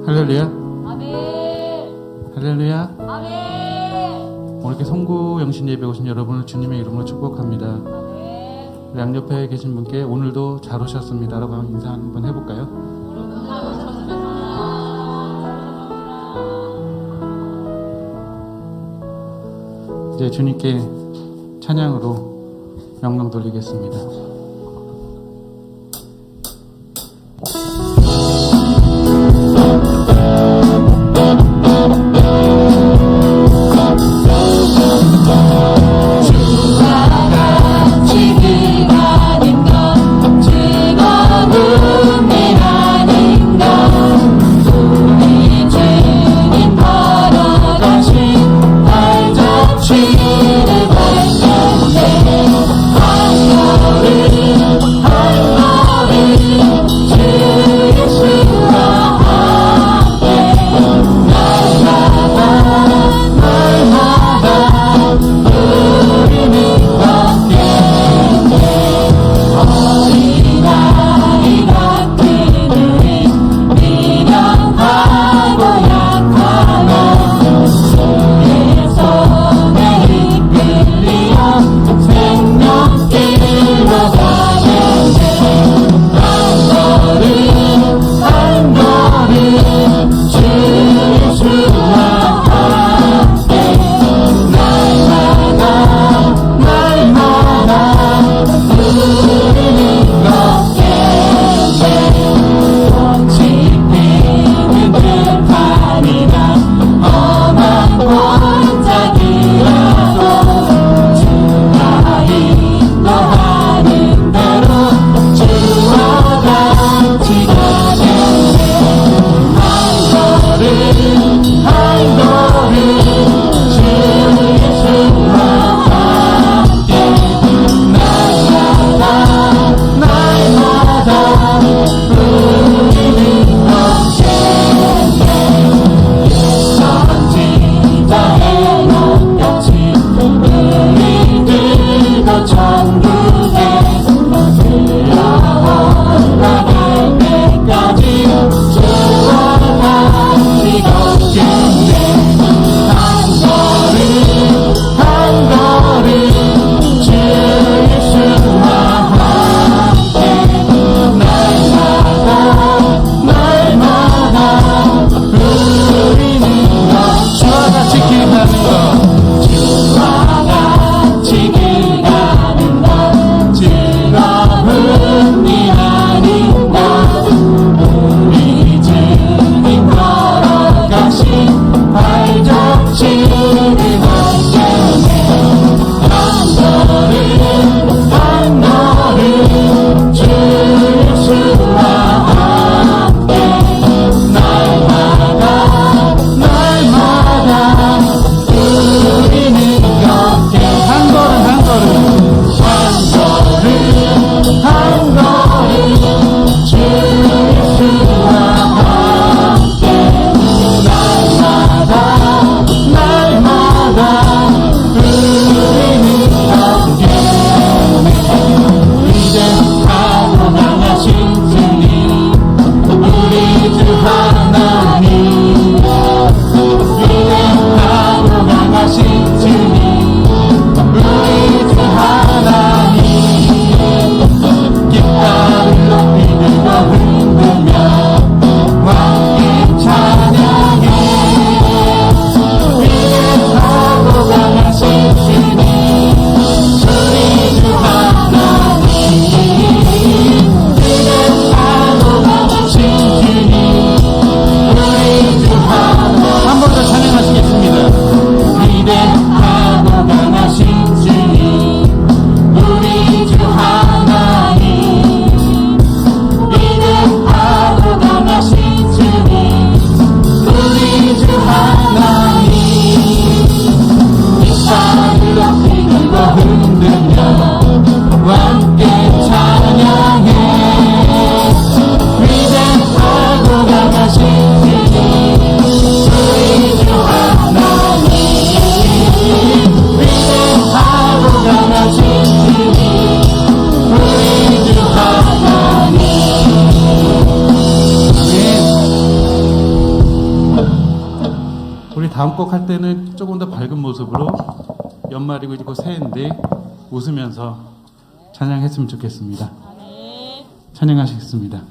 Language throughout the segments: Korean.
할렐루야. 아멘. 할렐루야. 아멘. 오늘 이렇게 송구 영신 예배 오신 여러분을 주님의 이름으로 축복합니다. 아멘. 우리 양옆에 계신 분께 오늘도 잘 오셨습니다 라고 인사 한번 해볼까요? 오늘도 잘 오셨습니다. 이제 주님께 찬양으로 영광 돌리겠습니다. 주를 다음 곡 할 때는 조금 더 밝은 모습으로 연말이고 이거 새해인데 웃으면서 찬양했으면 좋겠습니다. 찬양하시겠습니다.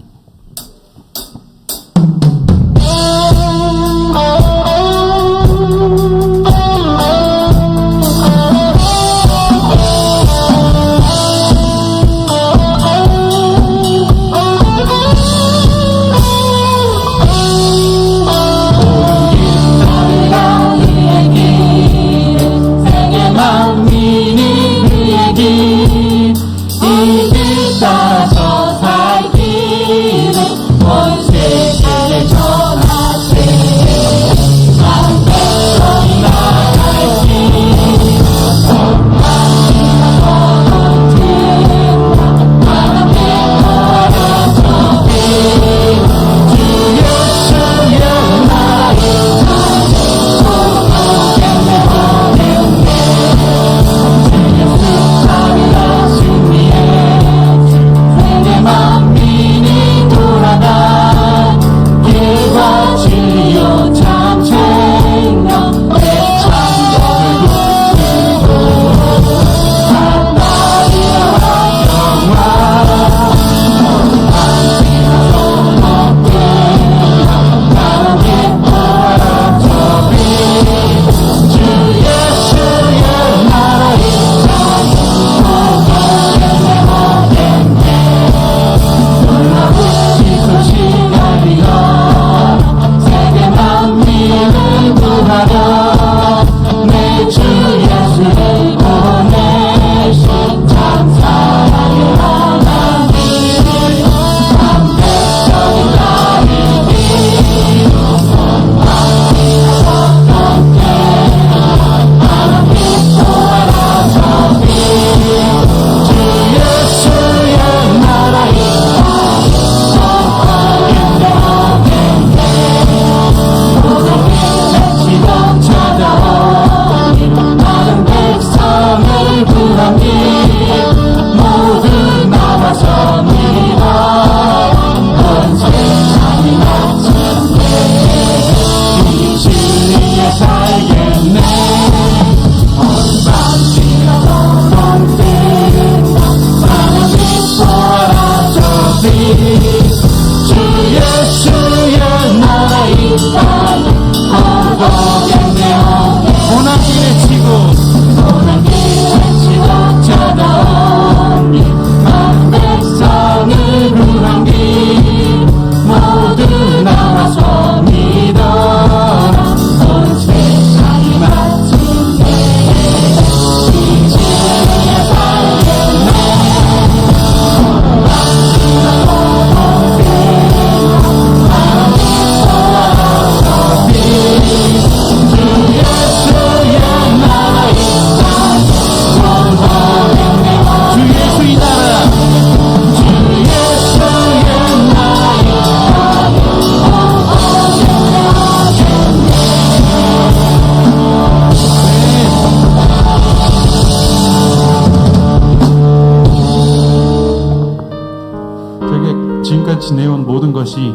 지내온 모든 것이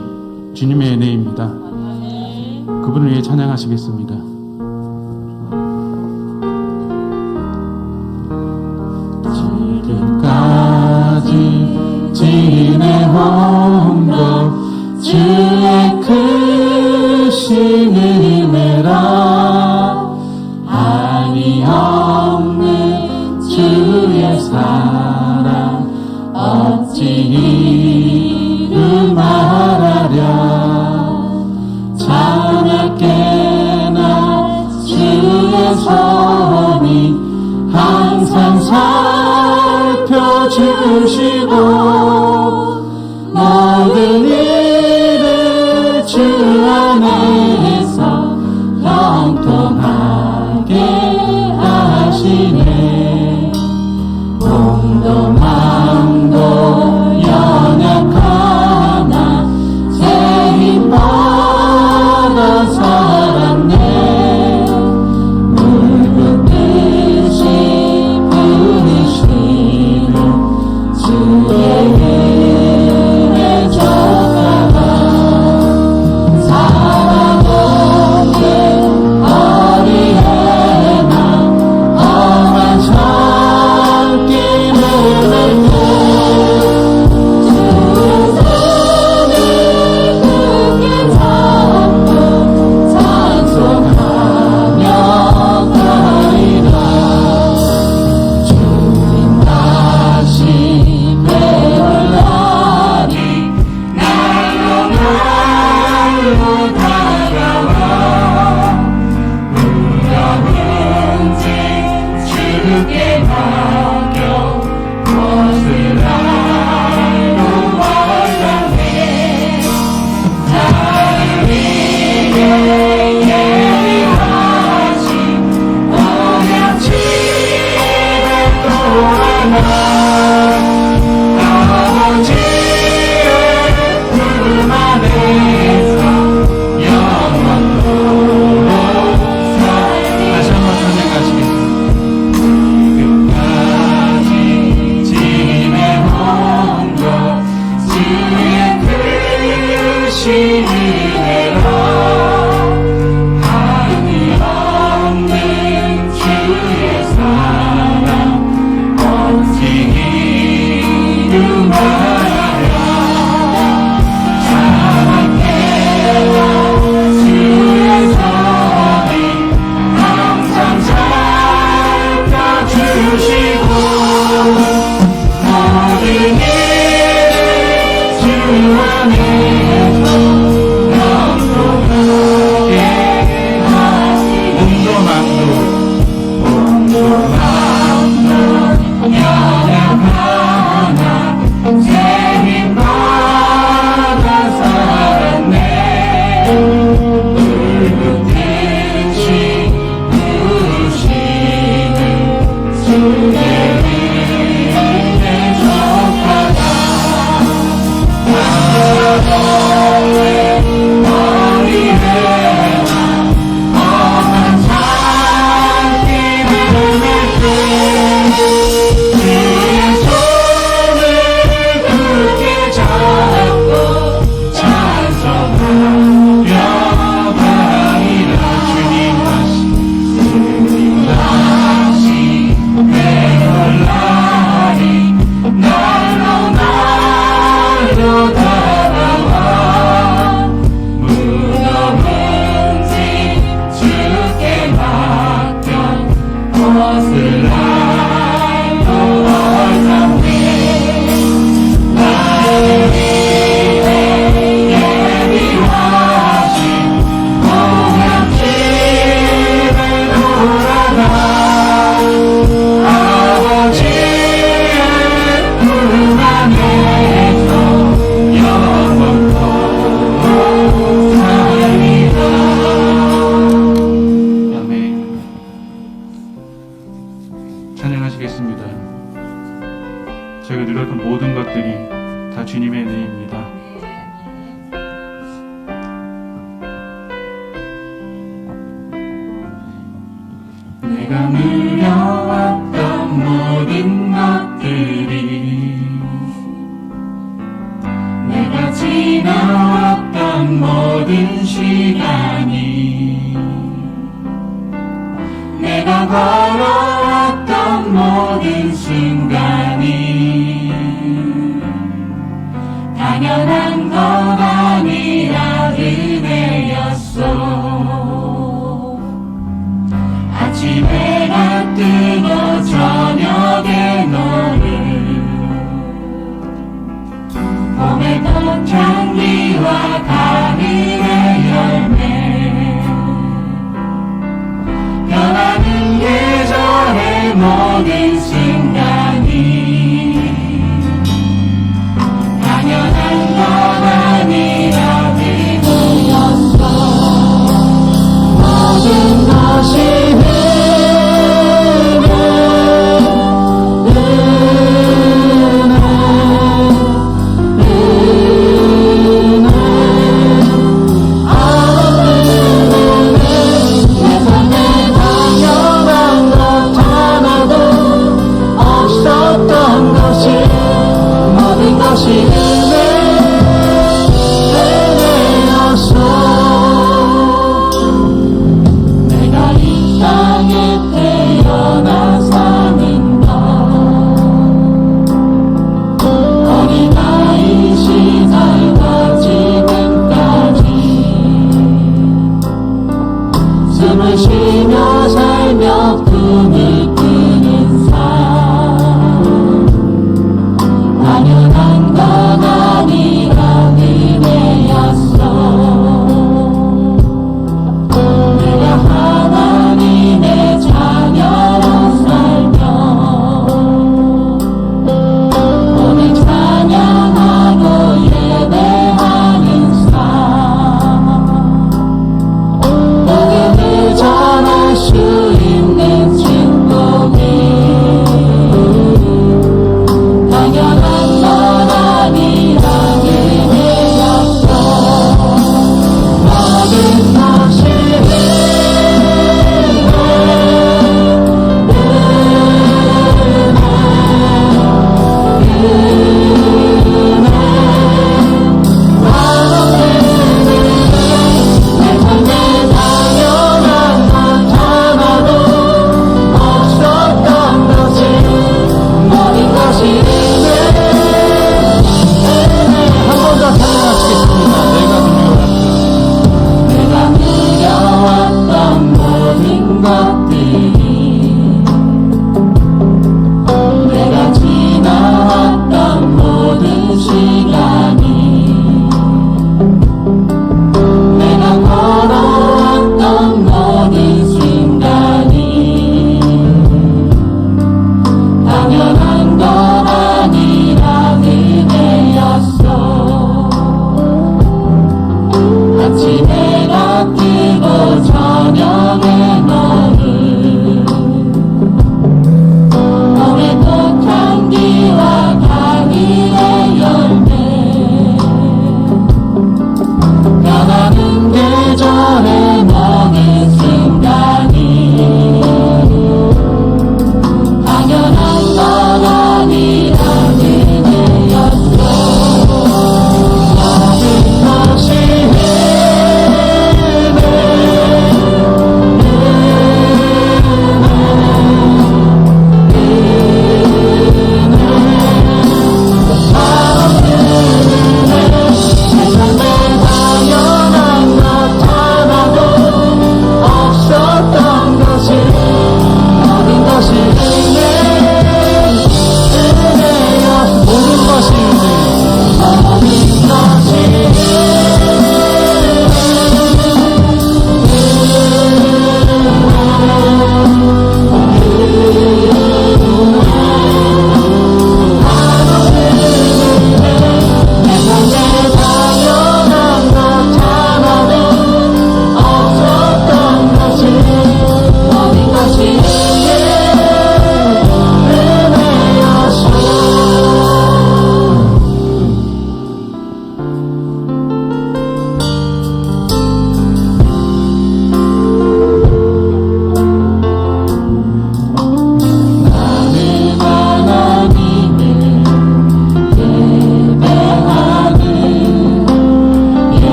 주님의 은혜입니다. 그분을 위해 찬양하시겠습니다. 지금까지 지내온 것 주의 크신 은혜라 한이 없는 주의 사랑 어찌 말하랴 자나깨나 주의 손이 항상 살펴주시고 모든 일을 주 안에서 형통하게 하시네 몸도 마음도 연약하나 새 힘 받아 살았네 물붓듯이 부으시는 주의 은혜 좀 주신 은혜로 한이 없는 주의 사랑 오직 이루마라 사랑해요 주의 손이 항상 살펴주시고 모든 일을 주 안에서 영통하게 하시니 몸도 마음도 연약하나 세임받아 살았네 불붙듯이 부르시는 주의 은혜 족하다 나도의 머리에만 험한 산길을 맺고 주의 손을 굳게 잡고 찬송하며 가리라 주님 다시 내 혼란이 날로 다가와 무덤은 지 주께 맡겨 옷을 알고 얼상해 나를 위해 예비하신 공양집을 돌아가 아버지의 품 안에서 영원토록 살리라. 아멘. 찬양하시겠습니다. 저희가 누렸던 모든 것들이 다 주님의 은혜입니다. 내가 누려왔던 모든 것들이 내가 지나왔던 모든 시간이 내가 걸어왔던 모든 순간이 당연한 것 아니라 은혜였어 아침 해가 뜨고 저녁에 너를 봄의 꽃향기와 가을의 열매 변하는 계절의 모든 순간이 당연한 것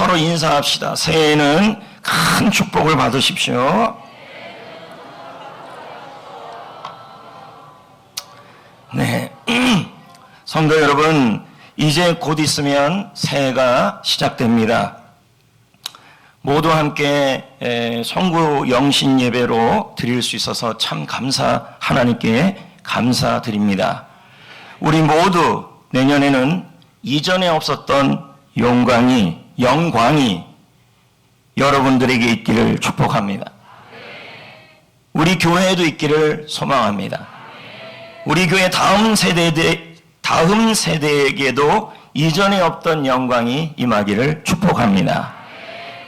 서로 인사합시다. 새해에는 큰 축복을 받으십시오. 네. 성도 여러분, 이제 곧 있으면 새해가 시작됩니다. 모두 함께 성구 영신 예배로 드릴 수 있어서 참 하나님께 감사드립니다. 우리 모두 내년에는 이전에 없었던 영광이 여러분들에게 있기를 축복합니다. 우리 교회에도 있기를 소망합니다. 우리 교회 다음 세대에게도 이전에 없던 영광이 임하기를 축복합니다.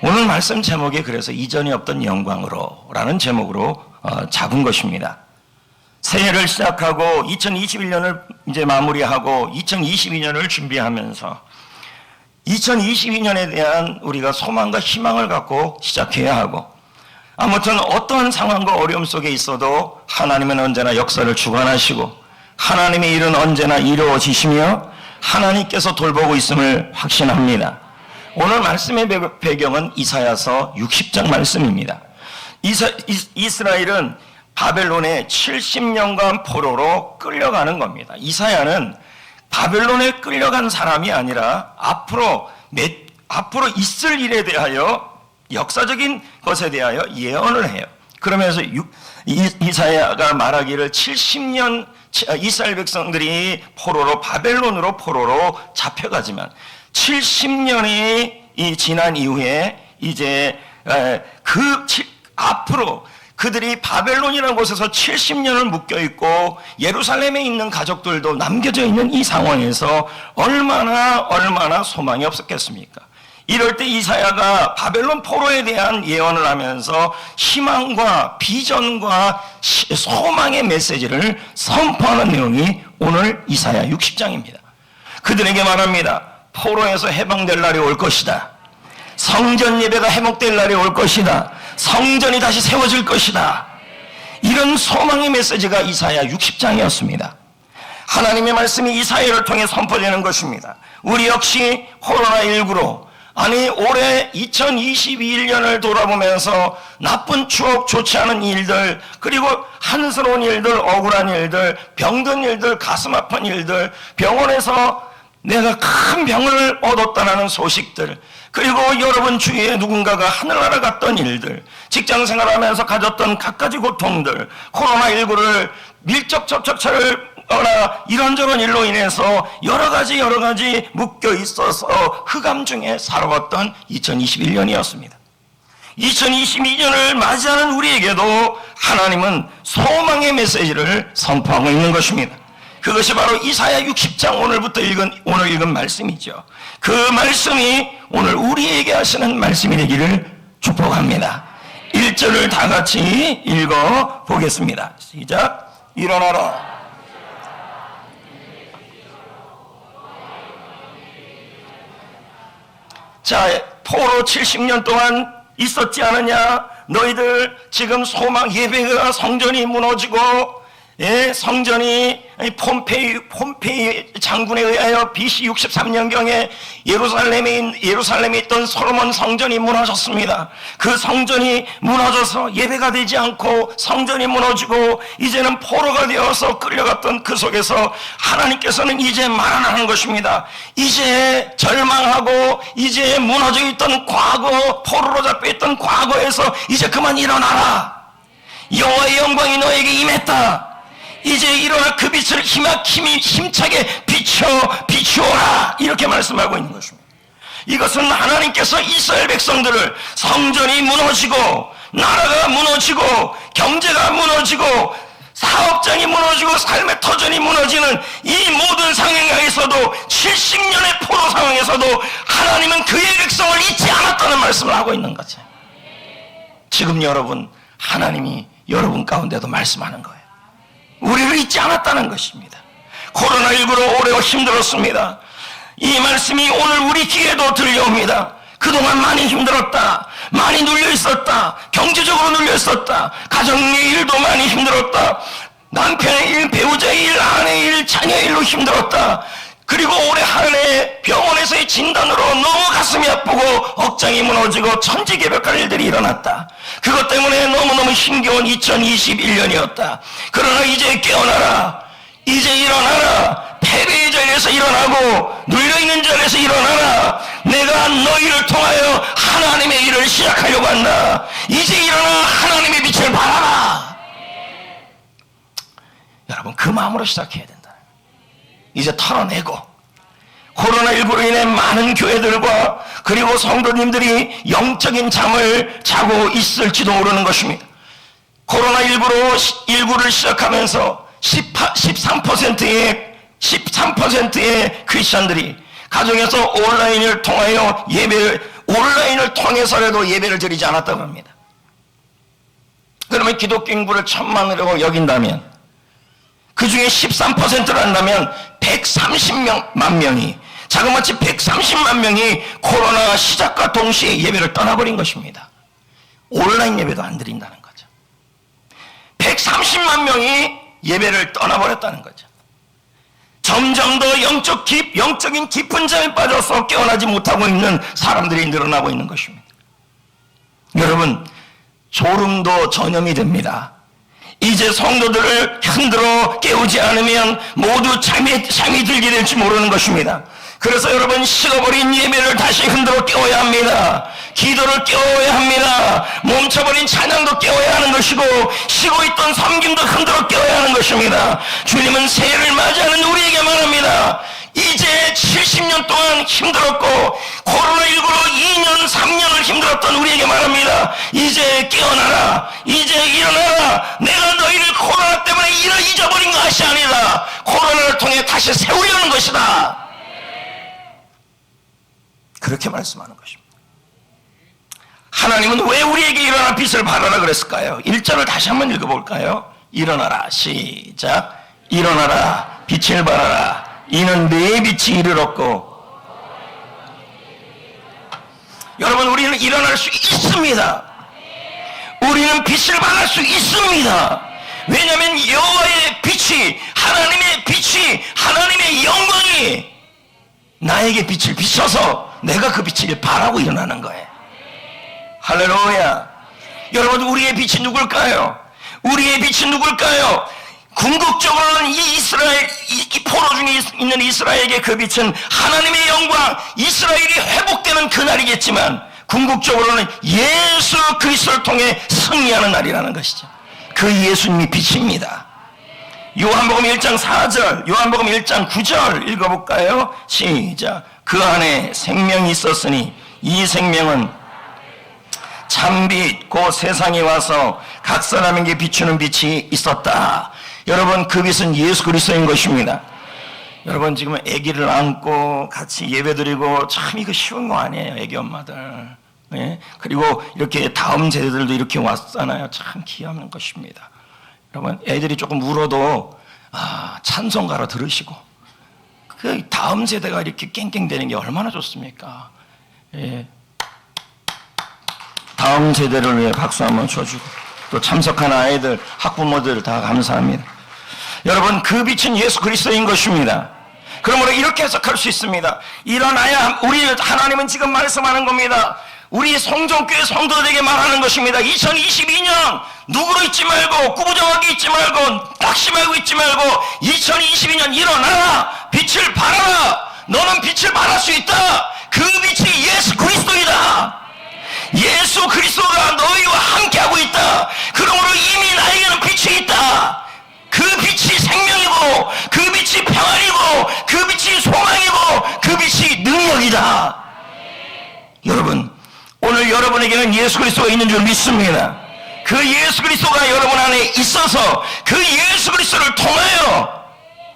오늘 말씀 제목이 그래서 이전에 없던 영광으로 라는 제목으로 잡은 것입니다. 새해를 시작하고 2021년을 이제 마무리하고 2022년을 준비하면서 2022년에 대한 우리가 소망과 희망을 갖고 시작해야 하고, 아무튼 어떠한 상황과 어려움 속에 있어도 하나님은 언제나 역사를 주관하시고 하나님의 일은 언제나 이루어지시며 하나님께서 돌보고 있음을 확신합니다. 오늘 말씀의 배경은 이사야서 60장 말씀입니다. 이스라엘은 바벨론의 70년간 포로로 끌려가는 겁니다. 이사야는 바벨론에 끌려간 사람이 아니라 앞으로 있을 일에 대하여, 역사적인 것에 대하여 예언을 해요. 그러면서 이사야가 말하기를 70년 이스라엘 백성들이 바벨론으로 포로로 잡혀가지만 70년이 지난 이후에 이제 앞으로 그들이 바벨론이라는 곳에서 70년을 묶여있고 예루살렘에 있는 가족들도 남겨져 있는 이 상황에서 얼마나 소망이 없었겠습니까? 이럴 때 이사야가 바벨론 포로에 대한 예언을 하면서 희망과 비전과 소망의 메시지를 선포하는 내용이 오늘 이사야 60장입니다. 그들에게 말합니다. 포로에서 해방될 날이 올 것이다. 성전 예배가 회복될 날이 올 것이다. 성전이 다시 세워질 것이다. 이런 소망의 메시지가 이사야 60장이었습니다. 하나님의 말씀이 이사야를 통해 선포되는 것입니다. 우리 역시 코로나19로 올해 2021년을 돌아보면서 나쁜 추억, 좋지 않은 일들, 그리고 한스러운 일들, 억울한 일들, 병든 일들, 가슴 아픈 일들, 병원에서 내가 큰 병을 얻었다는 소식들, 그리고 여러분 주위에 누군가가 하늘나라 갔던 일들, 직장 생활하면서 가졌던 갖가지 고통들, 코로나19를 밀접 접촉자를 이런저런 일로 인해서 여러 가지 묶여 있어서 흑암 중에 살아왔던 2021년이었습니다. 2022년을 맞이하는 우리에게도 하나님은 소망의 메시지를 선포하고 있는 것입니다. 그것이 바로 이사야 60장 오늘 읽은 말씀이죠. 그 말씀이 오늘 우리에게 하시는 말씀이 되기를 축복합니다. 1절을 다 같이 읽어 보겠습니다. 시작. 일어나라. 자, 포로 70년 동안 있었지 않느냐? 너희들 지금 소망, 예배가 성전이 무너지고, 성전이 폼페이 장군에 의하여 BC 63년경에 예루살렘에 있던 솔로몬 성전이 무너졌습니다. 그 성전이 무너져서 예배가 되지 않고 성전이 무너지고 이제는 포로가 되어서 끌려갔던 그 속에서 하나님께서는 이제 말하는 것입니다. 이제 절망하고 이제 무너져 있던 과거, 포로로 잡혀있던 과거에서 이제 그만 일어나라. 여호와의 영광이 너에게 임했다. 이제 일어나 그 빛을 힘차게 비추어라. 이렇게 말씀하고 있는 것입니다. 이것은 하나님께서 이스라엘 백성들을 성전이 무너지고 나라가 무너지고 경제가 무너지고 사업장이 무너지고 삶의 터전이 무너지는 이 모든 상황에서도 70년의 포로 상황에서도 하나님은 그의 백성을 잊지 않았다는 말씀을 하고 있는 거죠. 지금 여러분, 하나님이 여러분 가운데도 말씀하는 거예요. 우리를 잊지 않았다는 것입니다. 코로나19로 오래 힘들었습니다. 이 말씀이 오늘 우리 귀에도 들려옵니다. 그동안 많이 힘들었다. 많이 눌려 있었다. 경제적으로 눌려 있었다. 가정의 일도 많이 힘들었다. 남편의 일, 배우자의 일, 아내의 일, 자녀의 일로 힘들었다. 그리고 올해 한 해 병원에서의 진단으로 너무 가슴이 아프고 억장이 무너지고 천지개벽할 일들이 일어났다. 그것 때문에 너무너무 힘겨운 2021년이었다. 그러나 이제 깨어나라. 이제 일어나라. 패배의 자리에서 일어나고 눌려있는 자리에서 일어나라. 내가 너희를 통하여 하나님의 일을 시작하려고 한다. 이제 일어나 하나님의 빛을 발하라. 여러분, 그 마음으로 시작해야 된다. 이제 털어내고, 코로나19로 인해 많은 교회들과 그리고 성도님들이 영적인 잠을 자고 있을지도 모르는 것입니다. 코로나19를 시작하면서 13%의 크리스천들이 가정에서 온라인을 통해서라도 예배를 드리지 않았다고 합니다. 그러면 기독교 인구를 1,000만으로 여긴다면, 그 중에 13%를 한다면 130만 명이, 자그마치 130만 명이 코로나 시작과 동시에 예배를 떠나버린 것입니다. 온라인 예배도 안 드린다는 거죠. 130만 명이 예배를 떠나버렸다는 거죠. 점점 더 영적인 깊은 잠에 빠져서 깨어나지 못하고 있는 사람들이 늘어나고 있는 것입니다. 여러분, 졸음도 전염이 됩니다. 이제 성도들을 흔들어 깨우지 않으면 모두 잠이 들게 될지 모르는 것입니다. 그래서 여러분, 식어버린 예배를 다시 흔들어 깨워야 합니다. 기도를 깨워야 합니다. 멈춰버린 찬양도 깨워야 하는 것이고, 쉬고 있던 섬김도 흔들어 깨워야 하는 것입니다. 주님은 새해를 맞이하는 우리에게 말합니다. 이제 70년 동안 힘들었고 코로나19로 2년 3년을 힘들었던 우리에게 말합니다. 이제 깨어나라. 이제 일어나라. 내가 너희를 코로나 때문에 잊어버린 것이 아니다. 코로나를 통해 다시 세우려는 것이다. 그렇게 말씀하는 것입니다. 하나님은 왜 우리에게 일어나 빛을 발하라 그랬을까요? 1절을 다시 한번 읽어볼까요? 일어나라. 시작. 일어나라. 빛을 발하라. 이는 내 빛이 이르렀고. 여러분, 우리는 일어날 수 있습니다. 우리는 빛을 발할 수 있습니다. 왜냐하면 여호와의 빛이, 하나님의 빛이, 하나님의 영광이 나에게 빛을 비춰서 내가 그 빛을 발하고 일어나는 거예요. 할렐루야. 여러분, 우리의 빛이 누굴까요? 우리의 빛이 누굴까요? 궁극적으로는 이 포로 중에 있는 이스라엘에게 그 빛은 하나님의 영광, 이스라엘이 회복되는 그날이겠지만, 궁극적으로는 예수 그리스도를 통해 승리하는 날이라는 것이죠. 그 예수님이 빛입니다. 요한복음 1장 4절, 요한복음 1장 9절 읽어볼까요? 시작. 그 안에 생명이 있었으니 이 생명은 참빛 곧 세상에 와서 각 사람에게 비추는 빛이 있었다. 여러분, 그 빛은 예수 그리스도인 것입니다. 여러분, 지금 아기를 안고 같이 예배드리고 참 이거 쉬운 거 아니에요. 아기 엄마들. 네? 그리고 이렇게 다음 세대들도 이렇게 왔잖아요. 참 귀한 것입니다. 여러분, 애들이 조금 울어도 찬송가로 들으시고, 그 다음 세대가 이렇게 깽깽대는 게 얼마나 좋습니까? 예. 다음 세대를 위해 박수 한번 쳐주고, 또 참석한 아이들, 학부모들 다 감사합니다. 여러분, 그 빛은 예수 그리스도인 것입니다. 그러므로 이렇게 해석할 수 있습니다. 일어나야, 하나님은 지금 말씀하는 겁니다. 우리 성전교회 성도들에게 말하는 것입니다. 2022년 누구로 있지 말고, 꾸부정하게 있지 말고, 낙심하고 있지 말고, 2022년 일어나라. 빛을 발하라. 너는 빛을 발할 수 있다. 그 빛이 예수 그리스도이다. 예수 그리스도가 너희와 함께하고 있다. 그러므로 이미 나에게는 빛이 있다. 그 빛이 생명이고, 그 빛이 평안이고, 그 빛이 소망이고, 그 빛이 능력이다. 여러분, 오늘 여러분에게는 예수 그리스도가 있는 줄 믿습니다. 그 예수 그리스도가 여러분 안에 있어서 그 예수 그리스도를 통하여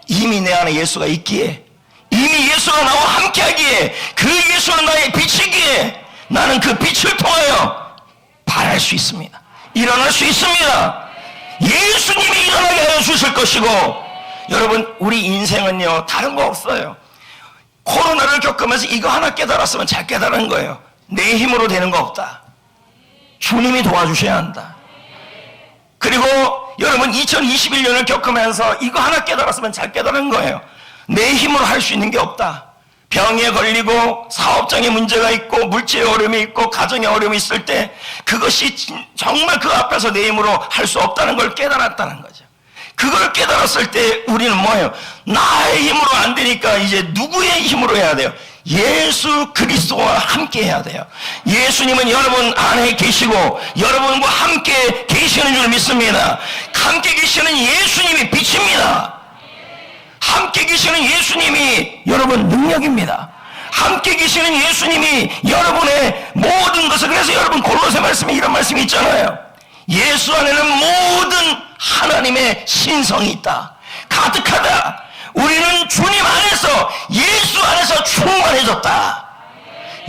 이미 내 안에 예수가 있기에, 이미 예수가 나와 함께하기에, 그 예수는 나의 빛이기에 나는 그 빛을 통하여 발할 수 있습니다. 일어날 수 있습니다. 예수님이 일어나게 하여 주실 것이고, 여러분, 우리 인생은요 다른 거 없어요. 코로나를 겪으면서 이거 하나 깨달았으면 잘 깨달은 거예요. 내 힘으로 되는 거 없다. 주님이 도와주셔야 한다. 그리고 여러분, 2021년을 겪으면서 이거 하나 깨달았으면 잘 깨달은 거예요. 내 힘으로 할 수 있는 게 없다. 병에 걸리고 사업장에 문제가 있고 물질의 어려움이 있고 가정의 어려움이 있을 때 그것이 정말 그 앞에서 내 힘으로 할 수 없다는 걸 깨달았다는 거죠. 그걸 깨달았을 때 우리는 뭐예요? 나의 힘으로 안 되니까 이제 누구의 힘으로 해야 돼요? 예수 그리스도와 함께 해야 돼요. 예수님은 여러분 안에 계시고 여러분과 함께 계시는 줄 믿습니다. 함께 계시는 예수님이 빛입니다. 함께 계시는 예수님이 여러분 능력입니다. 함께 계시는 예수님이 여러분의 모든 것을, 그래서 여러분 골로새 말씀에 이런 말씀이 있잖아요. 예수 안에는 모든 하나님의 신성이 있다. 가득하다. 우리는 주님 안에서, 예수 안에서 충만해졌다.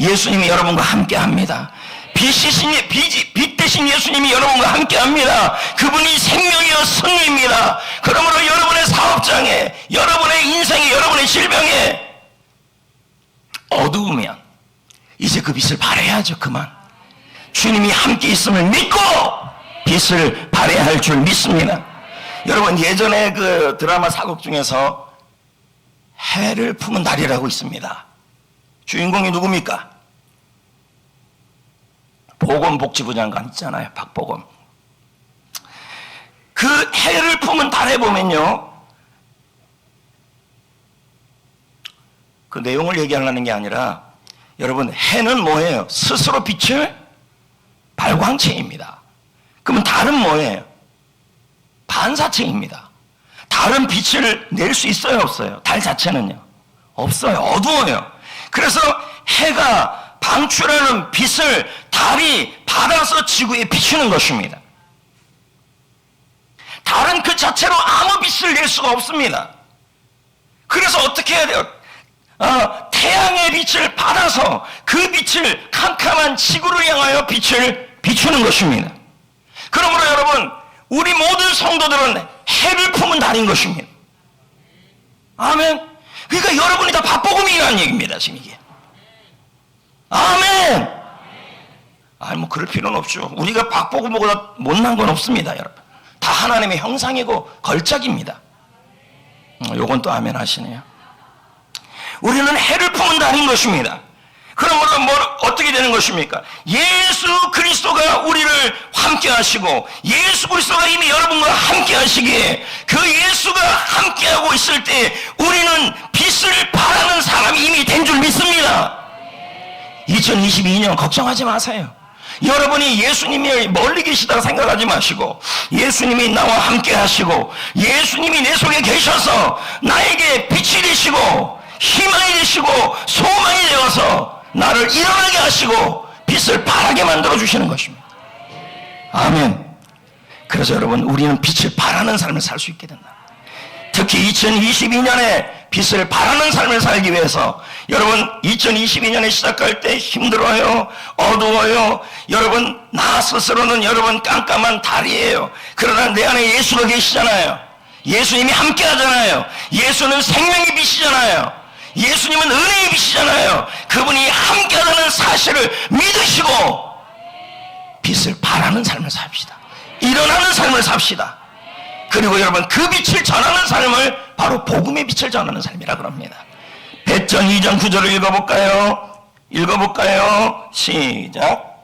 예수님이 여러분과 함께 합니다. 빛 대신 예수님이 여러분과 함께 합니다. 그분이 생명이요 승리입니다. 그러므로 여러분의 사업장에, 여러분의 인생에, 여러분의 질병에 어두우면 이제 그 빛을 발해야죠. 그만. 주님이 함께 있음을 믿고 빛을 발해야 할 줄 믿습니다. 여러분, 예전에 그 드라마 사극 중에서 해를 품은 달이라고 있습니다. 주인공이 누굽니까? 보건복지부 장관 있잖아요. 박보검. 그 해를 품은 달에 보면요, 그 내용을 얘기하려는 게 아니라, 여러분, 해는 뭐예요? 스스로 빛을 발광체입니다. 그러면 달은 뭐예요? 반사체입니다. 달은 빛을 낼 수 있어요, 없어요? 달 자체는요? 없어요. 어두워요. 그래서 해가 방출하는 빛을 달이 받아서 지구에 비추는 것입니다. 달은 그 자체로 아무 빛을 낼 수가 없습니다. 그래서 어떻게 해야 돼요? 태양의 빛을 받아서 그 빛을 캄캄한 지구를 향하여 빛을 비추는 것입니다. 그러므로 여러분, 우리 모든 성도들은 해를 품은 달인 것입니다. 아멘. 그러니까 여러분이 다 박보검이라는 얘기입니다, 지금 이게. 아멘. 아니, 뭐 그럴 필요는 없죠. 우리가 박보검보다 못난 건 없습니다, 여러분. 다 하나님의 형상이고 걸작입니다. 요건 또 아멘 하시네요. 우리는 해를 품은 달인 것입니다. 그러므로 어떻게 되는 것입니까? 예수 그리스도가 우리를 함께 하시고, 예수 그리스도가 이미 여러분과 함께 하시기에, 그 예수가 함께 하고 있을 때 우리는 빛을 발하는 사람이 이미 된 줄 믿습니다. 2022년 걱정하지 마세요. 여러분이 예수님이 멀리 계시다고 생각하지 마시고, 예수님이 나와 함께 하시고, 예수님이 내 속에 계셔서 나에게 빛이 되시고 희망이 되시고 소망이 되어서 나를 일어나게 하시고 빛을 발하게 만들어 주시는 것입니다. 아멘. 그래서 여러분, 우리는 빛을 발하는 삶을 살 수 있게 된다. 특히 2022년에 빛을 발하는 삶을 살기 위해서, 여러분 2022년에 시작할 때 힘들어요, 어두워요. 여러분, 나 스스로는 여러분 깜깜한 달이에요. 그러나 내 안에 예수가 계시잖아요. 예수님이 함께 하잖아요. 예수는 생명의 빛이잖아요. 예수님은 은혜의 빛이잖아요. 그분이 함께 하다는 사실을 믿으시고 빛을 발하는 삶을 삽시다. 일어나는 삶을 삽시다. 그리고 여러분, 그 빛을 전하는 삶을 바로 복음의 빛을 전하는 삶이라고 합니다. 배전 2장 9절을 읽어볼까요? 시작.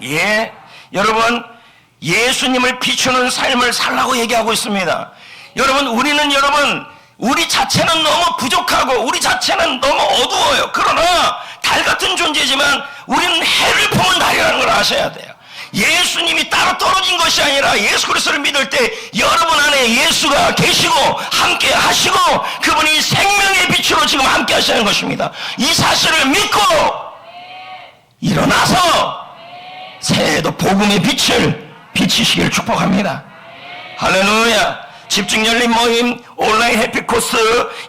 예, 여러분, 예수님을 비추는 삶을 살라고 얘기하고 있습니다. 여러분, 우리 자체는 너무 부족하고 우리 자체는 너무 어두워요. 그러나 달 같은 존재지만 우리는 해를 품은 달이라는 걸 아셔야 돼요. 예수님이 따로 떨어진 것이 아니라 예수 그리스도를 믿을 때 여러분 안에 예수가 계시고 함께 하시고 그분이 생명의 빛으로 지금 함께 하시는 것입니다. 이 사실을 믿고 일어나서 새해에도 복음의 빛을 비치시기를 축복합니다. 할렐루야. 집중 열린 모임, 온라인 해피코스,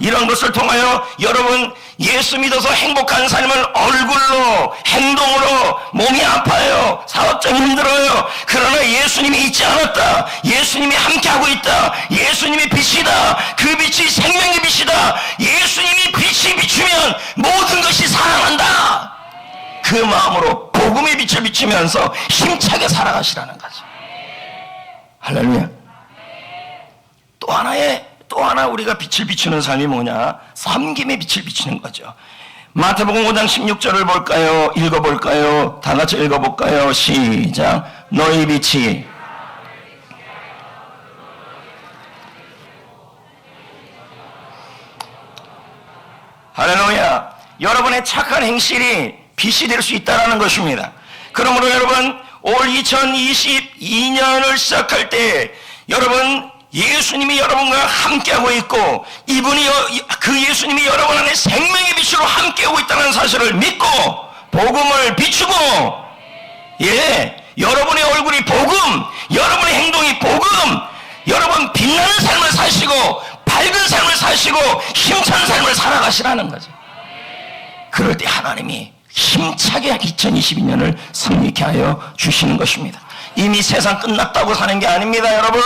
이런 것을 통하여 여러분 예수 믿어서 행복한 삶을 얼굴로, 행동으로, 몸이 아파요, 사업장이 힘들어요. 그러나 예수님이 잊지 않았다. 예수님이 함께하고 있다. 예수님이 빛이다. 그 빛이 생명의 빛이다. 예수님이 빛이 비추면 모든 것이 살아난다. 그 마음으로 복음의 빛을 비추면서 힘차게 살아가시라는 거죠. 할렐루야. 또 하나 우리가 빛을 비추는 삶이 뭐냐? 섬김의 빛을 비추는 거죠. 마태복음 5장 16절을 볼까요? 읽어볼까요? 다 같이 읽어볼까요? 시작. 너희 빛이 할렐루야. 여러분의 착한 행실이 빛이 될 수 있다는 것입니다. 그러므로 여러분 올 2022년을 시작할 때 여러분 예수님이 여러분과 함께하고 있고 이분이 그 예수님이 여러분 안에 생명의 빛으로 함께하고 있다는 사실을 믿고 복음을 비추고 여러분의 얼굴이 복음, 여러분의 행동이 복음, 여러분 빛나는 삶을 사시고 밝은 삶을 사시고 힘찬 삶을 살아가시라는 거죠. 그럴 때 하나님이 힘차게 2022년을 승리케 하여 주시는 것입니다. 이미 세상 끝났다고 사는 게 아닙니다. 여러분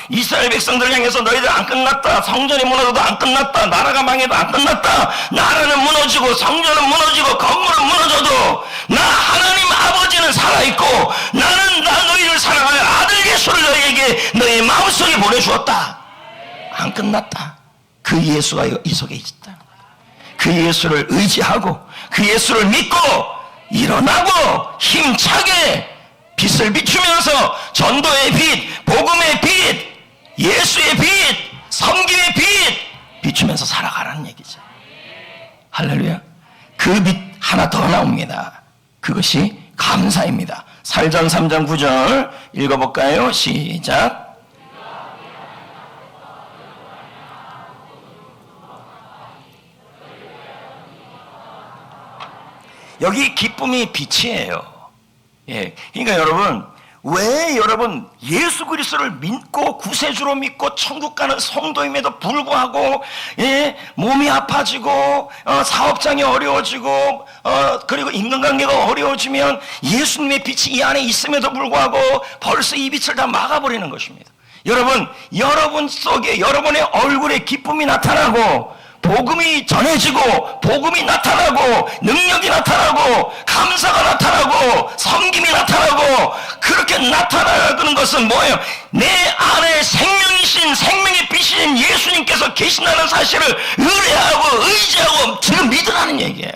이스라엘 백성들을 향해서 너희들 안 끝났다, 성전이 무너져도 안 끝났다, 나라가 망해도 안 끝났다, 나라는 무너지고 성전은 무너지고 건물은 무너져도 나 하나님 아버지는 살아있고 나는 너희를 사랑하여 아들 예수를 너희에게 너희 마음속에 보내주었다. 안 끝났다. 그 예수가 이 속에 있다. 그 예수를 의지하고 그 예수를 믿고 일어나고 힘차게 빛을 비추면서 전도의 빛, 복음의 빛, 예수의 빛, 섬김의 빛 비추면서 살아가라는 얘기죠. 할렐루야. 그 빛 하나 더 나옵니다. 그것이 감사입니다. 살전 3장 9절 읽어볼까요? 시작. 여기 기쁨이 빛이에요. 그러니까 여러분 왜 여러분 예수 그리스도를 믿고 구세주로 믿고 천국 가는 성도임에도 불구하고 몸이 아파지고 사업장이 어려워지고 그리고 인간관계가 어려워지면 예수님의 빛이 이 안에 있음에도 불구하고 벌써 이 빛을 다 막아버리는 것입니다. 여러분 속에 여러분의 얼굴에 기쁨이 나타나고 복음이 전해지고 복음이 나타나고 능력이 나타나고 감사가 나타나고 섬김이 나타나고 그렇게 나타나는 것은 뭐예요? 내 안에 생명이신 생명의 빛이신 예수님께서 계신다는 사실을 의뢰하고 의지하고 지금 믿으라는 얘기예요.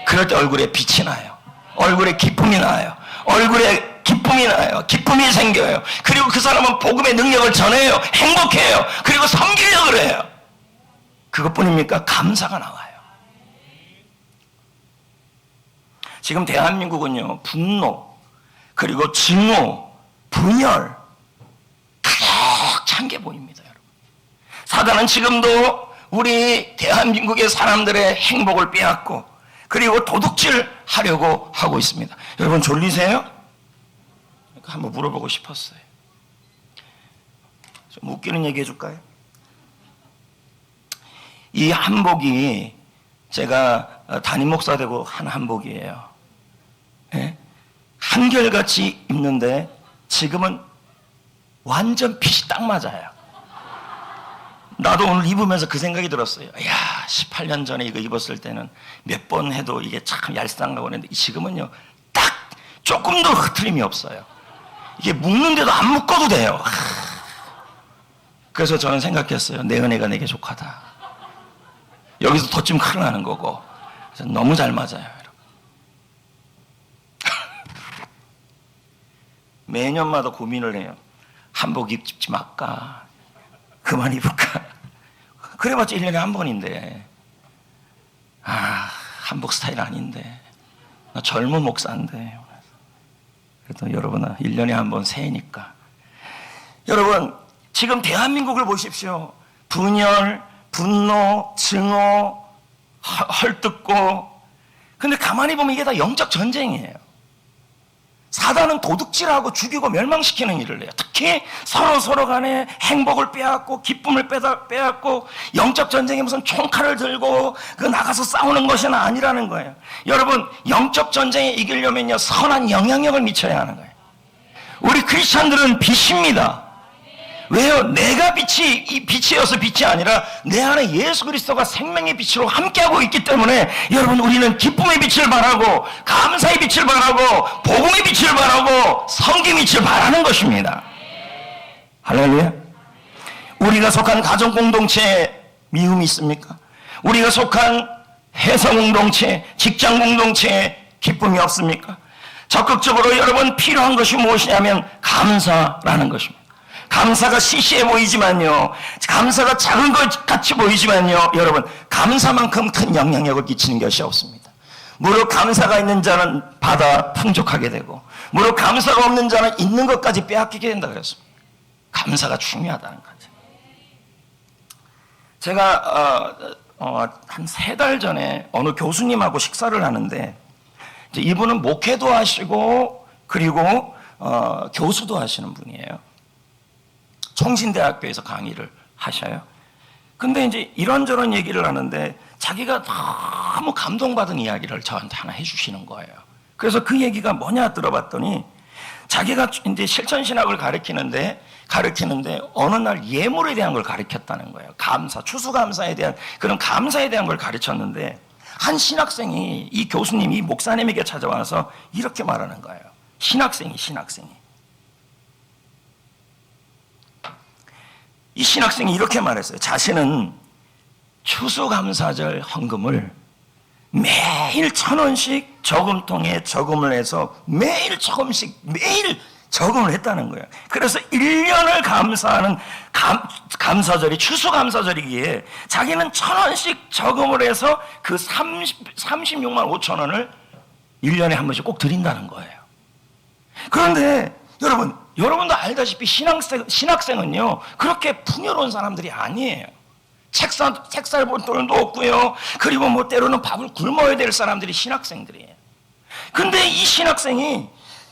그럴 때 얼굴에 빛이 나요. 얼굴에 기쁨이 나요. 얼굴에 기쁨이 나요. 기쁨이 생겨요. 그리고 그 사람은 복음의 능력을 전해요. 행복해요. 그리고 섬기려고 그래요. 그것뿐입니까? 감사가 나와요. 지금 대한민국은요, 분노, 그리고 증오, 분열, 가득 찬 게 보입니다, 여러분. 사단은 지금도 우리 대한민국의 사람들의 행복을 빼앗고, 그리고 도둑질 하려고 하고 있습니다. 여러분, 졸리세요? 한번 물어보고 싶었어요. 좀 웃기는 얘기 해줄까요? 이 한복이 제가 담임 목사 되고 한 한복이에요. 한결같이 입는데 지금은 완전 핏이 딱 맞아요. 나도 오늘 입으면서 그 생각이 들었어요. 야, 18년 전에 이거 입었을 때는 몇 번 해도 이게 참 얄쌍하고 그랬는데 지금은요, 딱 조금도 흐트림이 없어요. 이게 묶는데도 안 묶어도 돼요. 그래서 저는 생각했어요. 내 은혜가 내게 족하다. 여기서 덧좀 큰일 나는 거고. 그래서 너무 잘 맞아요, 여러분. 매년마다 고민을 해요. 한복 입지 말까? 그만 입을까? 그래봤자 1년에 한 번인데. 한복 스타일 아닌데. 나 젊은 목사인데. 그래도 여러분은 1년에 한 번 새해니까. 여러분, 지금 대한민국을 보십시오. 분열, 분노, 증오, 헐뜯고. 근데 가만히 보면 이게 다 영적 전쟁이에요. 사단은 도둑질하고 죽이고 멸망시키는 일을 해요. 특히 서로 간에 행복을 빼앗고 기쁨을 빼앗고 영적 전쟁에 무슨 총칼을 들고 그 나가서 싸우는 것은 아니라는 거예요. 여러분, 영적 전쟁에 이기려면요, 선한 영향력을 미쳐야 하는 거예요. 우리 크리스찬들은 빛입니다. 왜요? 내가 빛이 이 빛이어서 빛이 아니라 내 안에 예수 그리스도가 생명의 빛으로 함께하고 있기 때문에 여러분 우리는 기쁨의 빛을 발하고 감사의 빛을 발하고 복음의 빛을 발하고 성김의 빛을 발하는 것입니다. 할렐루야. 우리가 속한 가정 공동체에 미움이 있습니까? 우리가 속한 회사 공동체, 직장 공동체에 기쁨이 없습니까? 적극적으로 여러분 필요한 것이 무엇이냐면 감사라는 것입니다. 감사가 시시해 보이지만요, 감사가 작은 것 같이 보이지만요, 여러분 감사만큼 큰 영향력을 끼치는 것이 없습니다. 무릇 감사가 있는 자는 받아 풍족하게 되고 무릇 감사가 없는 자는 있는 것까지 빼앗기게 된다 그랬습니다. 감사가 중요하다는 거죠. 제가 한 3달 전에 어느 교수님하고 식사를 하는데 이제 이분은 목회도 하시고 그리고 교수도 하시는 분이에요. 총신대학교에서 강의를 하셔요. 근데 이제 이런저런 얘기를 하는데 자기가 너무 감동받은 이야기를 저한테 하나 해주시는 거예요. 그래서 그 얘기가 뭐냐 들어봤더니 자기가 이제 실천신학을 가르치는데 어느 날 예물에 대한 걸 가르쳤다는 거예요. 감사, 추수감사에 대한 그런 감사에 대한 걸 가르쳤는데 한 신학생이 이 교수님이 목사님에게 찾아와서 이렇게 말하는 거예요. 신학생이 이 신학생이 이렇게 말했어요. 자신은 추수감사절 헌금을 매일 1,000원씩 저금통에 저금을 해서 매일 조금씩 매일 저금을 했다는 거예요. 그래서 1년을 감사하는 감사절이 추수감사절이기에 자기는 1,000원씩 저금을 해서 그 36만 5천 원을 1년에 한 번씩 꼭 드린다는 거예요. 그런데 여러분도 알다시피 신학생은요 그렇게 풍요로운 사람들이 아니에요. 책살 볼 돈도 없고요. 그리고 뭐 때로는 밥을 굶어야 될 사람들이 신학생들이에요. 근데 이 신학생이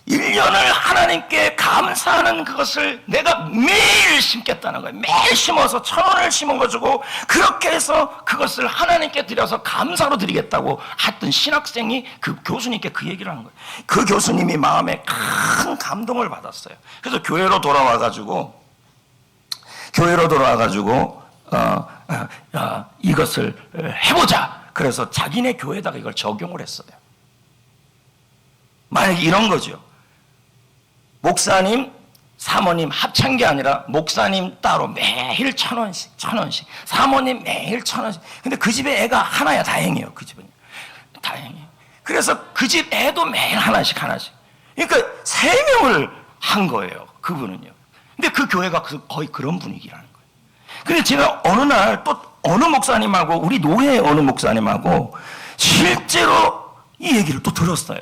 1년을 하나님께 감사하는 그것을 내가 매일 심겠다는 거예요. 매일 심어서 1,000원을 심어가지고 그렇게 해서 그것을 하나님께 드려서 감사로 드리겠다고 했던 신학생이 그 교수님께 그 얘기를 한 거예요. 그 교수님이 마음에 큰 감동을 받았어요. 그래서 교회로 돌아와가지고 이것을 해보자. 그래서 자기네 교회에다가 이걸 적용을 했어요. 만약에 이런 거죠. 목사님, 사모님 합친 게 아니라 목사님 따로 매일 1,000원씩, 사모님 매일 1,000원씩. 근데 그 집에 애가 하나야. 다행이에요. 그 집은 다행이에요. 그래서 그 집 애도 매일 하나씩. 그러니까 3명을 한 거예요. 그분은요. 근데 그 교회가 거의 그런 분위기라는 거예요. 근데 제가 어느 날 또 어느 목사님하고 우리 노회의 어느 목사님하고 실제로 이 얘기를 또 들었어요.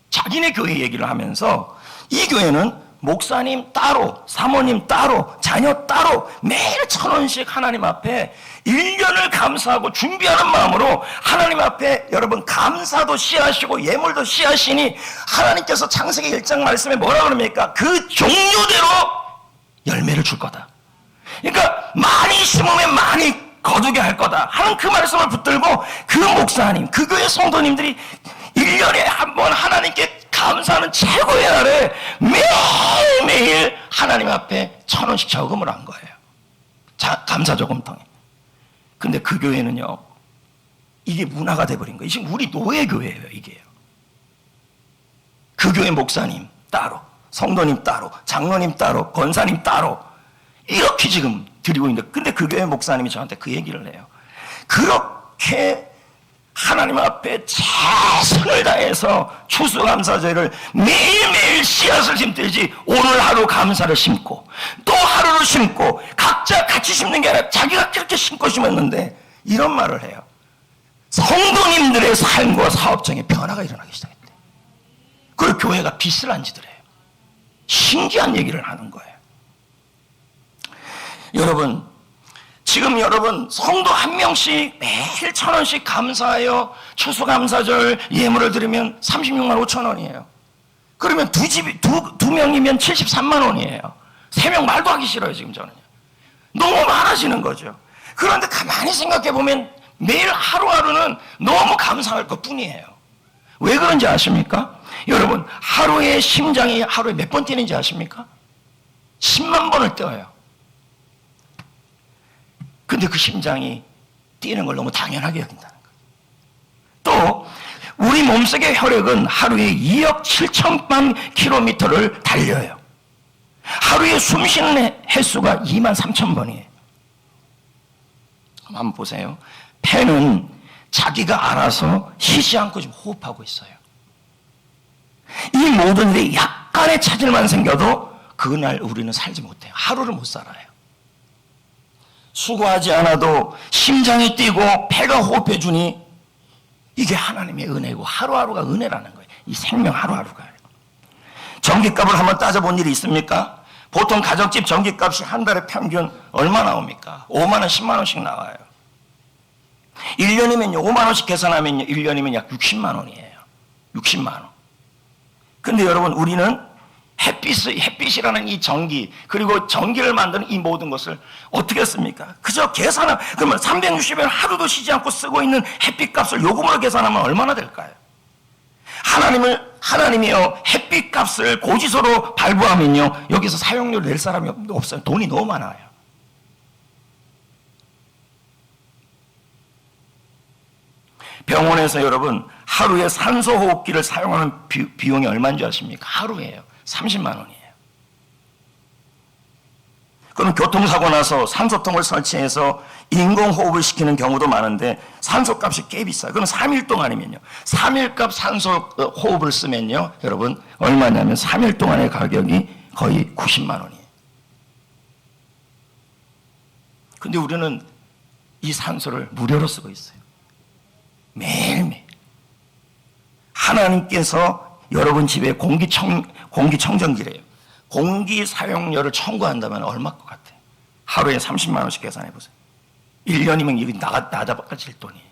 자기네 교회 얘기를 하면서 이 교회는 목사님 따로, 사모님 따로, 자녀 따로 매일 1,000원씩 하나님 앞에 1년을 감사하고 준비하는 마음으로 하나님 앞에 여러분 감사도 씨하시고 예물도 씨하시니 하나님께서 창세기 1장 말씀에 뭐라 그럽니까? 그 종류대로 열매를 줄 거다. 그러니까 많이 심으면 많이 거두게 할 거다 하는 그 말씀을 붙들고 그 목사님, 그 교회 성도님들이 1년에 한 번 하나님께 감사하는 최고의 날에 매일매일 하나님 앞에 1,000원씩 저금을 한 거예요. 감사 저금통에. 근데 그 교회는요, 이게 문화가 돼버린 거예요. 지금 우리 노예 교회예요, 이게요. 그 교회 목사님 따로, 성도님 따로, 장로님 따로, 권사님 따로 이렇게 지금 드리고 있는데, 근데 그 교회 목사님이 저한테 그 얘기를 해요. 그렇게 하나님 앞에 최선을 다해서 추수감사절을 매일매일 씨앗을 심듯이 오늘 하루 감사를 심고 또 하루를 심고 각자 같이 심는 게 아니라 자기가 그렇게 심고 심었는데 이런 말을 해요. 성도님들의 삶과 사업장에 변화가 일어나기 시작했대. 그걸 교회가 빚을 안 지더래요. 신기한 얘기를 하는 거예요. 여러분, 지금 여러분 성도 한 명씩 매일 1,000원씩 감사하여 추수감사절 예물을 드리면 36만 5천 원이에요. 그러면 두 명이면 73만 원이에요. 3명 말도 하기 싫어요, 지금 저는요. 너무 많아지는 거죠. 그런데 가만히 생각해 보면 매일 하루하루는 너무 감사할 것 뿐이에요. 왜 그런지 아십니까? 여러분, 하루에 심장이 하루에 몇 번 뛰는지 아십니까? 10만 번을 뛰어요. 근데 그 심장이 뛰는 걸 너무 당연하게 여긴다는 거예요. 또 우리 몸속의 혈액은 하루에 2억 7천만 킬로미터를 달려요. 하루에 숨 쉬는 횟수가 2만 3천 번이에요. 한번 보세요. 폐는 자기가 알아서 쉬지 않고 지금 호흡하고 있어요. 이 모든 일이 약간의 차질만 생겨도 그날 우리는 살지 못해요. 하루를 못 살아요. 수고하지 않아도 심장이 뛰고 폐가 호흡해 주니 이게 하나님의 은혜고 하루하루가 은혜라는 거예요. 이 생명 하루하루가. 전기값을 한번 따져본 일이 있습니까? 보통 가정집 전기값이 한 달에 평균 얼마 나옵니까? 5만 원, 10만 원씩 나와요. 1년이면요, 5만 원씩 계산하면요, 1년이면 약 60만 원이에요. 60만 원. 근데 여러분, 우리는 햇빛이라는 이 전기, 그리고 전기를 만드는 이 모든 것을 어떻게 씁니까? 그저 계산하면, 그러면 360일 하루도 쉬지 않고 쓰고 있는 햇빛값을 요금으로 계산하면 얼마나 될까요? 하나님이요, 햇빛값을 고지서로 발부하면요, 여기서 사용료를 낼 사람이 없어요. 돈이 너무 많아요. 병원에서 여러분, 하루에 산소호흡기를 사용하는 비용이 얼마인 줄 아십니까? 하루에요. 30만 원이에요. 그럼 교통사고 나서 산소통을 설치해서 인공호흡을 시키는 경우도 많은데 산소값이 꽤 비싸요. 그럼 3일 동안이면요. 3일값 산소호흡을 쓰면요. 여러분, 얼마냐면 3일 동안의 가격이 거의 90만 원이에요. 근데 우리는 이 산소를 무료로 쓰고 있어요. 매일매일. 하나님께서 여러분 집에 공기청정기래요. 공기 사용료를 청구한다면 얼마 것 같아요? 하루에 30만 원씩 계산해 보세요. 1년이면 이게 나다바질 돈이에요.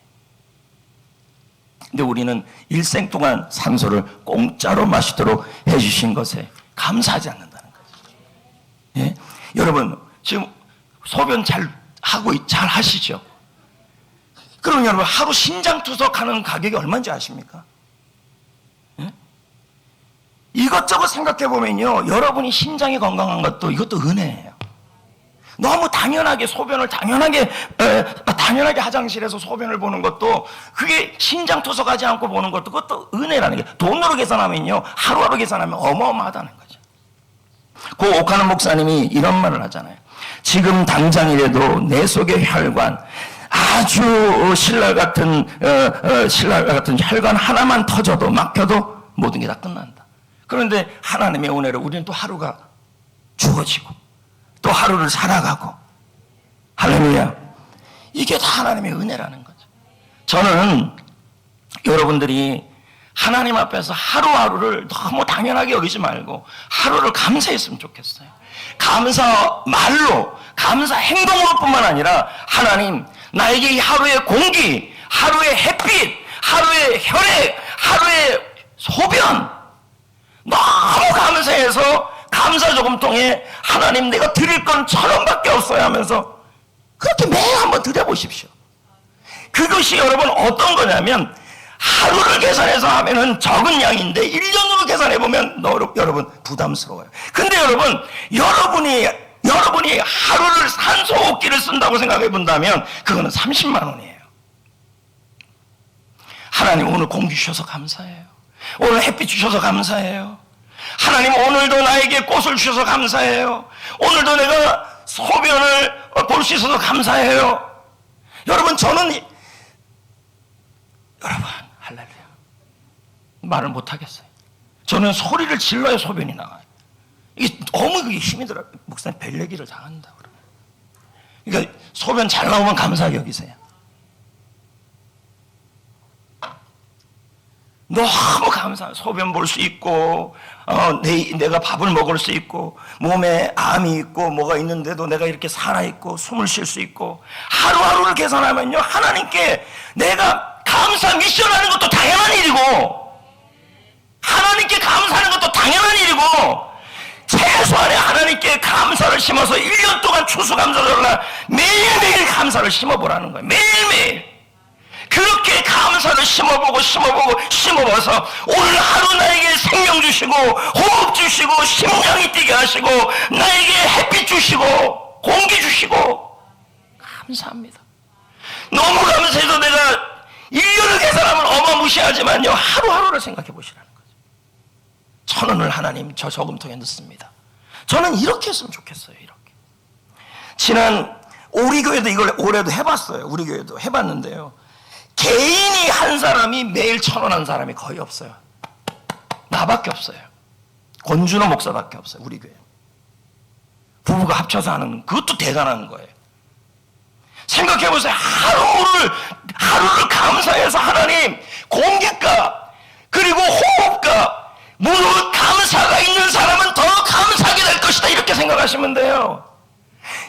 근데 우리는 일생 동안 산소를 공짜로 마시도록 해주신 것에 감사하지 않는다는 거죠. 예? 여러분, 지금 소변 잘 하시죠? 그럼 여러분, 하루 신장 투석하는 가격이 얼마인지 아십니까? 예? 이것저것 생각해 보면요, 여러분이 심장이 건강한 것도 이것도 은혜예요. 너무 당연하게 소변을 당연하게 화장실에서 소변을 보는 것도, 그게 신장 투석하지 않고 보는 것도 그것도 은혜라는 게, 돈으로 계산하면요, 하루하루 계산하면 어마어마하다는 거죠. 고 오카는 목사님이 이런 말을 하잖아요. 지금 당장이라도 내 속의 혈관, 아주 신랄 같은 혈관 하나만 터져도 막혀도 모든 게 다 끝난다. 그런데 하나님의 은혜로 우리는 또 하루가 주어지고 또 하루를 살아가고, 할렐루야. 이게 다 하나님의 은혜라는 거죠. 저는 여러분들이 하나님 앞에서 하루하루를 너무 당연하게 여기지 말고 하루를 감사했으면 좋겠어요. 감사 말로, 감사 행동으로 뿐만 아니라, 하나님, 나에게 이 하루의 공기, 하루의 햇빛, 하루의 혈액, 하루의 소변, 너무 감사해서 감사 저금통에 하나님 내가 드릴 건 1,000원밖에 없어요 하면서 그렇게 매일 한번 드려보십시오. 그것이 여러분 어떤 거냐면, 하루를 계산해서 하면은 적은 양인데 1년으로 계산해보면 여러분 부담스러워요. 근데 여러분이 하루를 산소호흡기를 쓴다고 생각해 본다면 그거는 30만 원이에요. 하나님, 오늘 공기 주셔서 감사해요. 오늘 햇빛 주셔서 감사해요. 하나님, 오늘도 나에게 꽃을 주셔서 감사해요. 오늘도 내가 소변을 볼 수 있어서 감사해요. 여러분, 할렐루야, 말을 못하겠어요. 저는 소리를 질러야 소변이 나와요. 이게 너무 그게 힘이 들어요. 목사님, 별 얘기를 당한다 그러면. 그러니까 소변 잘 나오면 감사하게 여기세요. 너무 감사해요. 소변 볼 수 있고, 내가 밥을 먹을 수 있고, 몸에 암이 있고 뭐가 있는데도 내가 이렇게 살아있고 숨을 쉴 수 있고, 하루하루를 계산하면요, 하나님께 내가 감사 미션하는 것도 당연한 일이고, 하나님께 감사하는 것도 당연한 일이고, 최소한의 하나님께 감사를 심어서 1년 동안 추수감사절날 매일매일 감사를 심어보라는 거예요. 매일매일. 그렇게 감사를 심어봐서 오늘 하루 나에게 생명 주시고 호흡 주시고 심장이 뛰게 하시고 나에게 햇빛 주시고 공기 주시고 감사합니다. 너무 감사해서 내가 1년을 계산하면 어마무시하지만요, 하루하루를 생각해 보시라는 거죠. 1,000원을 하나님 저 저금통에 넣습니다. 저는 이렇게 했으면 좋겠어요. 이렇게. 지난 우리 교회도 이걸 올해도 해봤어요. 우리 교회도 해봤는데요, 개인이 한 사람이 매일 1,000원 한 사람이 거의 없어요. 나밖에 없어요. 권준호 목사밖에 없어요. 우리 교회. 부부가 합쳐서 하는, 그것도 대단한 거예요. 생각해보세요. 하루를 감사해서 하나님, 공깃값, 그리고 호흡값, 무릇 감사가 있는 사람은 더 감사하게 될 것이다, 이렇게 생각하시면 돼요.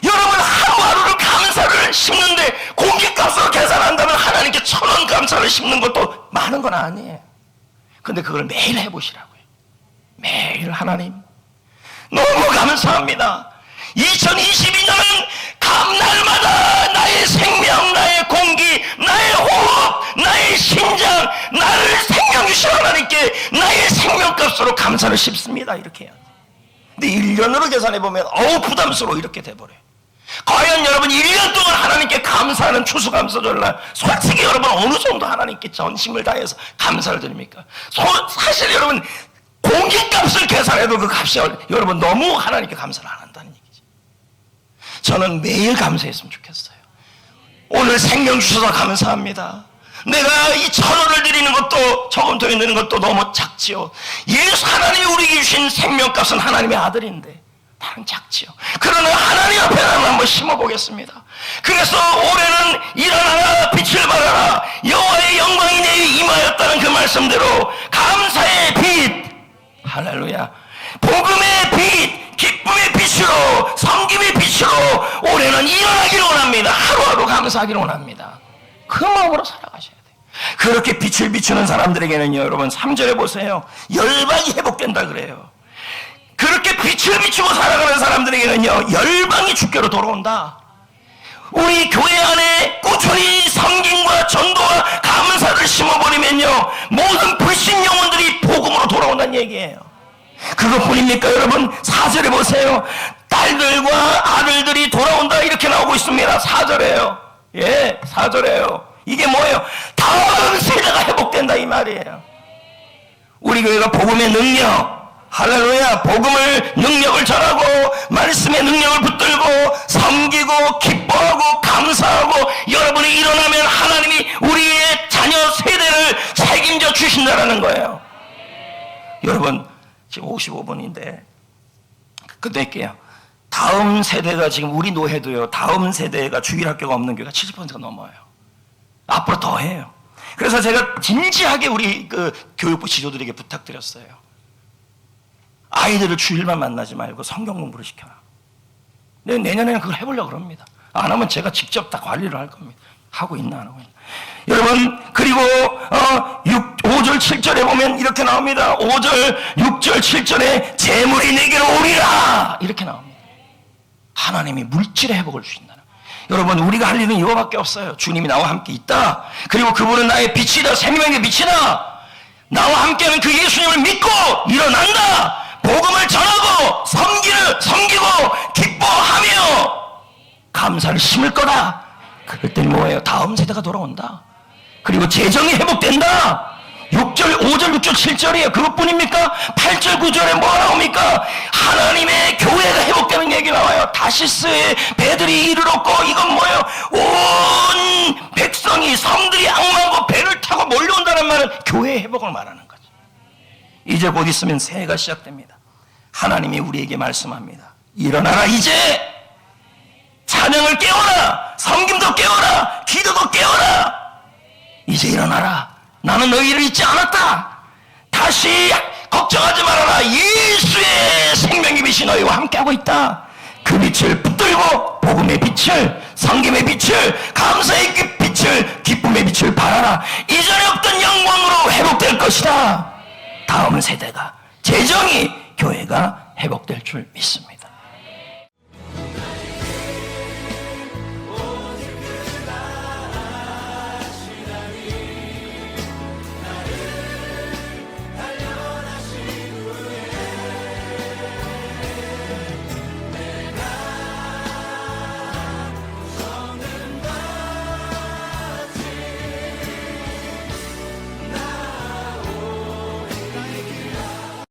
여러분, 하루하루를 감사를 심는데 공깃값으로 계산한다면 하나님께 1,000원 감사를 심는 것도 많은 건 아니에요. 근데 그걸 매일 해보시라고요. 매일 하나님, 너무 감사합니다. 2022년은 날마다 나의 생명, 나의 공기, 나의 호흡, 나의 심장, 나를 생명 주신 하나님께 나의 생명값으로 감사를 심습니다, 이렇게 해요. 근데 1년으로 계산해보면 부담스러워, 이렇게 돼버려요. 과연 여러분 1년 동안 하나님께 감사하는 추수감사절날 솔직히 여러분 어느 정도 하나님께 전심을 다해서 감사를 드립니까? 사실 여러분 공깃값을 계산해도 그 값이 여러분 너무 하나님께 감사를 안 한다는 얘기죠. 저는 매일 감사했으면 좋겠어요. 오늘 생명 주셔서 감사합니다. 내가 이 1,000원을 드리는 것도, 저금통에 넣는 것도 너무 작지요. 예수 하나님이 우리에게 주신 생명값은 하나님의 아들인데 다른 작지요. 그러나 하나님 앞에 나는 한번 심어보겠습니다. 그래서 올해는 일어나라, 빛을 발하라, 여호와의 영광이 내게 임하였다는 그 말씀대로 감사의 빛, 할렐루야, 복음의 빛, 기쁨의 빛으로, 섬김의 빛으로 올해는 일어나기를 원합니다. 하루하루 감사하기를 원합니다. 그 마음으로 살아가셔야 돼요. 그렇게 빛을 비추는 사람들에게는요, 여러분 3절에 보세요, 열방이 회복된다 그래요. 그렇게 빛을 비추고 살아가는 사람들에게는요, 열방이 주께로 돌아온다. 우리 교회 안에 꾸준히 섬김과 전도와 감사를 심어버리면요, 모든 불신 영혼들이 복음으로 돌아온다는 얘기예요. 그것뿐입니까 여러분? 4절에 보세요. 딸들과 아들들이 돌아온다, 이렇게 나오고 있습니다. 4절에요. 예, 4절에요. 이게 뭐예요? 다음 세대가 회복된다, 이 말이에요. 우리 교회가 복음의 능력, 할렐루야, 복음을 능력을 전하고 말씀의 능력을 붙들고 섬기고 기뻐하고 감사하고 여러분이 일어나면 하나님이 우리의 자녀 세대를 책임져 주신다라는 거예요. 여러분 지금 55분인데 끝낼게요. 다음 세대가, 지금 우리 노회도요, 다음 세대가 주일학교가 없는 교회가 70%가 넘어요. 앞으로 더 해요. 그래서 제가 진지하게 우리 그 교육부 지도들에게 부탁드렸어요. 아이들을 주일만 만나지 말고 성경 공부를 시켜라. 내년에는 그걸 해보려고 합니다. 안 하면 제가 직접 다 관리를 할 겁니다. 하고 있나 안 하고 있나. 여러분, 그리고 5절 7절에 보면 이렇게 나옵니다. 5절 6절 7절에 재물이 내게로 오리라, 이렇게 나옵니다. 하나님이 물질의 회복을 주신다는. 여러분, 우리가 할 일은 이거밖에 없어요. 주님이 나와 함께 있다, 그리고 그분은 나의 빛이다, 생명의 빛이다, 나와 함께하는 그 예수님을 믿고 일어난다, 복음을 전하고 섬기고 기뻐하며 감사를 심을 거다. 그럴 땐 뭐예요? 다음 세대가 돌아온다. 그리고 재정이 회복된다. 6절, 5절, 6절, 7절이에요. 그것뿐입니까? 8절, 9절에 뭐가 나옵니까? 하나님의 교회가 회복되는 얘기 나와요. 다시스의 배들이 이를 얻고, 이건 뭐예요? 온 백성이, 섬들이 악마하고 배를 타고 몰려온다는 말은 교회의 회복을 말하는 거죠. 이제 곧 있으면 새해가 시작됩니다. 하나님이 우리에게 말씀합니다. 일어나라, 이제 찬양을 깨워라, 섬김도 깨워라, 기도도 깨워라. 이제 일어나라. 나는 너희를 잊지 않았다. 다시 걱정하지 말아라. 예수의 생명의 빛이 너희와 함께하고 있다. 그 빛을 붙들고 복음의 빛을, 섬김의 빛을, 감사의 빛을, 기쁨의 빛을 발하라. 이전에 없던 영광으로 회복될 것이다. 다음 세대가, 재정이, 교회가 회복될 줄 믿습니다.